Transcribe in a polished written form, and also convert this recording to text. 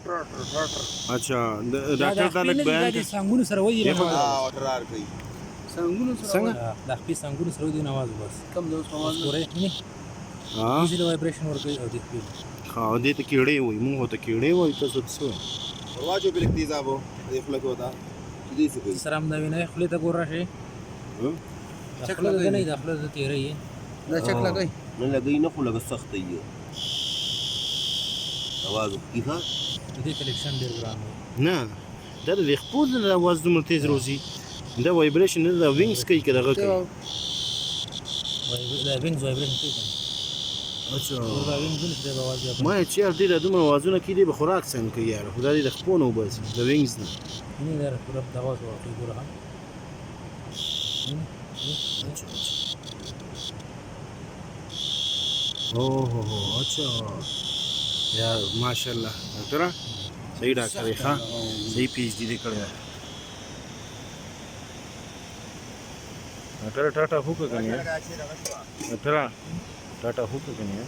اچھا ډاکټر دا لګ بیان دي څنګه سره وایي دیکھو اقرار کوي څنګه د خپل څنګه سره وایي نواز بس کم د اوس आवाज ګورې نه ها ایزي وایبریشن ورکوي او د خپل ها دې ته کیړې وای مونږ ته کیړې وای تاسو څه وای ورواجو بل اکتیزابو دې خلک وتا دې څه کوي سلام دا ویني خپل ته ګور راشي چک لګي نه د خپل ته تیرې دا چک لګي نه لګي نه خو لګ سخت یې आवाज کیخه دې کلیکشن ډیر ګران نه دا د خپل د आवाज دومره تیز روزي دا وایبریشن دا وینګز کوي کده کوي دا وینګز وایبریشن کوي اچھا دا وینګز د आवाज ما چې دې د دومره आवाजونه کې دې به خوراک څنګه کوي یار خدای دې د خپل نو بس د وینګز نه نه دا پورا د आवाज ورکوي ګوره اوه اچھا यार माशाल्लाह डॉक्टर सही डॉक्टर है हाँ सही PhD दे कड़े डॉक्टर टाटा हुक कने डॉक्टर टाटा हुक कने